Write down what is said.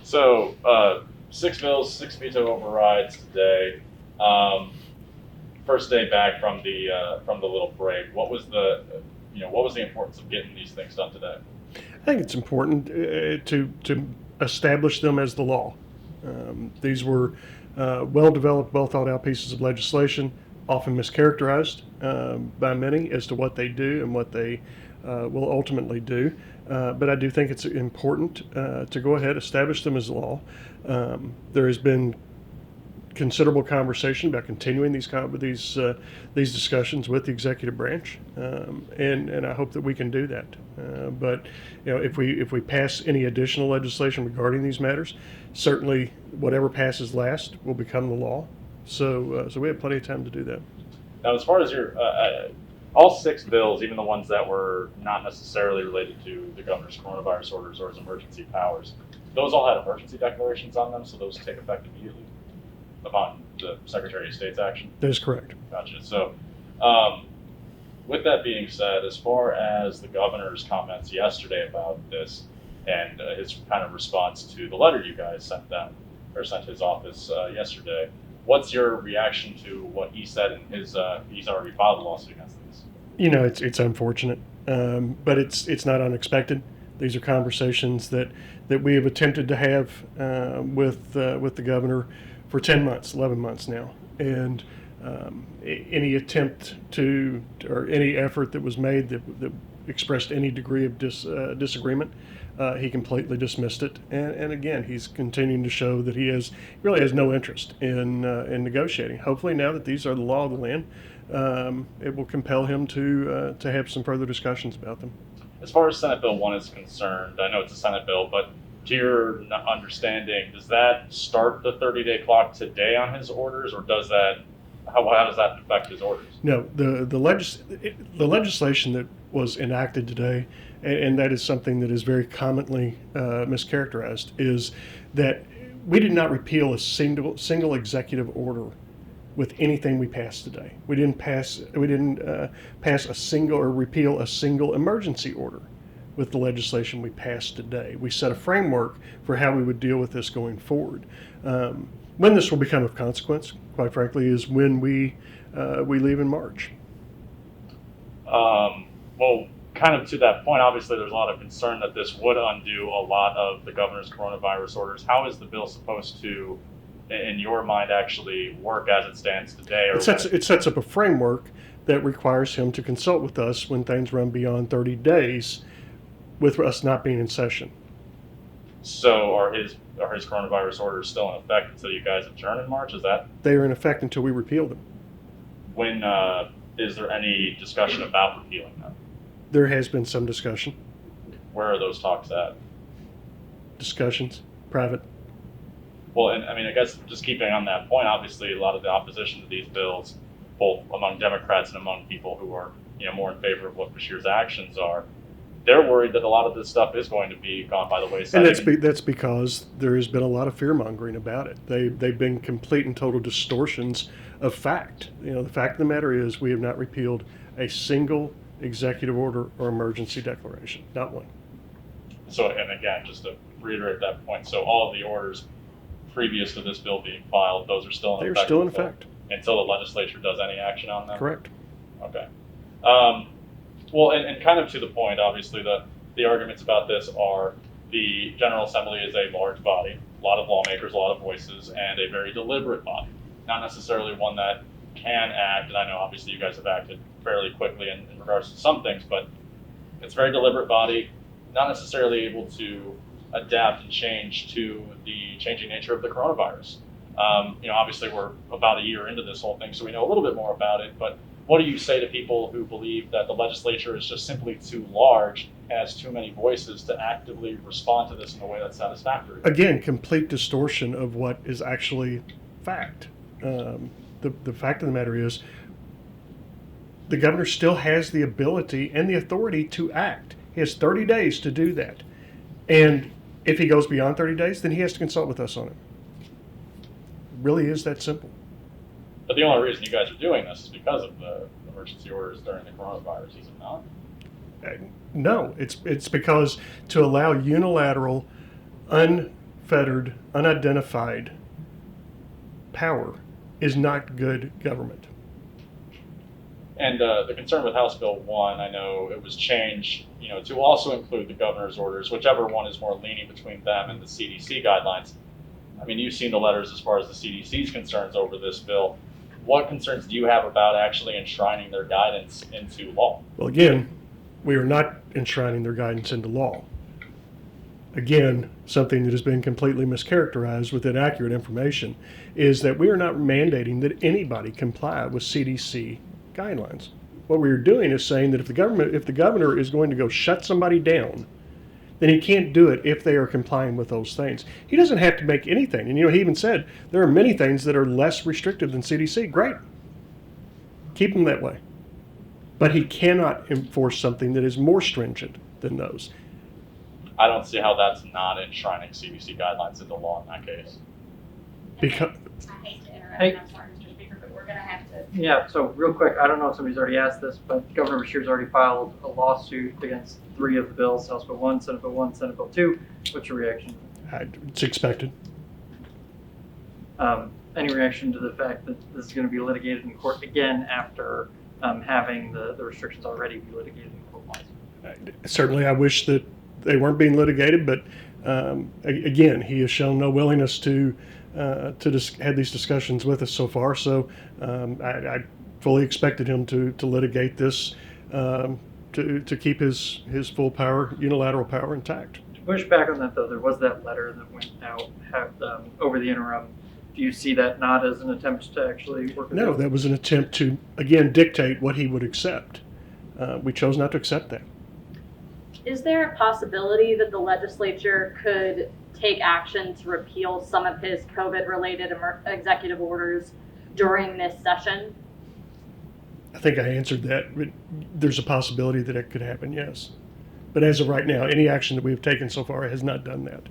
So, 6 bills, 6 veto overrides today. Um, First day back from the little break. What was the importance of getting these things done today? I think it's important to establish them as the law. These were well developed, well thought out pieces of legislation, often mischaracterized by many as to what they do and what they will ultimately do. But I do think it's important to go ahead, establish them as law. There has been considerable conversation about continuing these discussions with the executive branch, and I hope that we can do that. But if we pass any additional legislation regarding these matters, certainly whatever passes last will become the law. So we have plenty of time to do that. Now, as far as your all 6 bills, even the ones that were not necessarily related to the governor's coronavirus orders or his emergency powers, those all had emergency declarations on them, so those take effect immediately upon the Secretary of State's action. That is correct. Gotcha. So, um, with that being said, as far as the governor's comments yesterday about this and his kind of response to the letter you guys sent them or sent his office yesterday, what's your reaction to what he said in his? He's already filed a lawsuit against these. It's unfortunate, but it's not unexpected. These are conversations that we have attempted to have with the governor for 10 months, 11 months now, and any attempt or any effort that was made that expressed any degree of disagreement, he completely dismissed it. And again, he's continuing to show that he really has no interest in negotiating. Hopefully, now that these are the law of the land, it will compel him to have some further discussions about them. As far as Senate Bill 1 is concerned, I know it's a Senate bill, but to your understanding, does that start the 30-day clock today on his orders, or how does that affect his orders? No, the legislation that was enacted today, and that is something that is very commonly mischaracterized, is that we did not repeal a single executive order with anything we passed today. We didn't pass a single or repeal a single emergency order with the legislation we passed today. We set a framework for how we would deal with this going forward. When this will become of consequence, quite frankly, is when we leave in March. Well, kind of to that point, obviously there's a lot of concern that this would undo a lot of the governor's coronavirus orders. How is the bill supposed to, in your mind, actually work as it stands today? It sets up a framework that requires him to consult with us when things run beyond 30 days, with us not being in session. So are his coronavirus orders still in effect until you guys adjourn in March? Is that They are in effect until we repeal them. when? Is there any discussion about repealing them? There has been some discussion, Where are those talks at? discussions, private. Well, and I mean, I guess just keeping on that point, obviously a lot of the opposition to these bills, both among Democrats and among people who are more in favor of what Bashir's actions are, they're worried that a lot of this stuff is going to be gone by the wayside. And that's because there has been a lot of fear mongering about it. They've been complete and total distortions of fact. The fact of the matter is we have not repealed a single executive order or emergency declaration, not one. So, and again, just to reiterate that point, so all of the orders previous to this bill being filed, those are still in effect. They are still in effect until the legislature does any action on them. Correct. Okay. Well, and kind of to the point, obviously, the arguments about this are the General Assembly is a large body, a lot of lawmakers, a lot of voices, and a very deliberate body. Not necessarily one that can act, and I know obviously you guys have acted fairly quickly in regards to some things, but it's a very deliberate body, not necessarily able to adapt and change to the changing nature of the coronavirus. Obviously we're about a year into this whole thing, so we know a little bit more about it, but what do you say to people who believe that the legislature is just simply too large, has too many voices to actively respond to this in a way that's satisfactory? Again, complete distortion of what is actually fact. The fact of the matter is the governor still has the ability and the authority to act. He has 30 days to do that. And if he goes beyond 30 days, then he has to consult with us on it. It really is that simple. But the only reason you guys are doing this is because of the emergency orders during the coronavirus, is it not? No, it's because to allow unilateral, unfettered, unidentified power is not good government. And the concern with House Bill 1, I know it was changed, to also include the governor's orders, whichever one is more lenient between them and the CDC guidelines. I mean, you've seen the letters as far as the CDC's concerns over this bill. What concerns do you have about actually enshrining their guidance into law? Well, again, we are not enshrining their guidance into law. Again, something that has been completely mischaracterized with inaccurate information is that we are not mandating that anybody comply with CDC guidelines. What we are doing is saying that if the governor is going to go shut somebody down, then he can't do it if they are complying with those things. He doesn't have to make anything. And he even said there are many things that are less restrictive than CDC. Great. Keep them that way. But he cannot enforce something that is more stringent than those. I don't see how that's not enshrining CDC guidelines into law in that case. Because I hate to interrupt, Hey. I'm sorry, Mr. Speaker, but we're gonna have to. Yeah, so real quick, I don't know if somebody's already asked this, but Governor Beshear's already filed a lawsuit against 3 of the bills, House Bill 1, Senate Bill 1, Senate Bill 2. What's your reaction? it's expected. Any reaction to the fact that this is going to be litigated in court again after having the restrictions already be litigated in court once? Certainly, I wish that they weren't being litigated, but again, he has shown no willingness to have these discussions with us so far. So I fully expected him to litigate this to keep his full power, unilateral power intact. To push back on that, though, there was that letter that went out over the interim. Do you see that not as an attempt to actually work with No, it? that was an attempt to, again, dictate what he would accept. We chose not to accept that. Is there a possibility that the legislature could take action to repeal some of his COVID-related executive orders during this session? I think I answered that. But there's a possibility that it could happen, yes. But as of right now, any action that we've taken so far has not done that.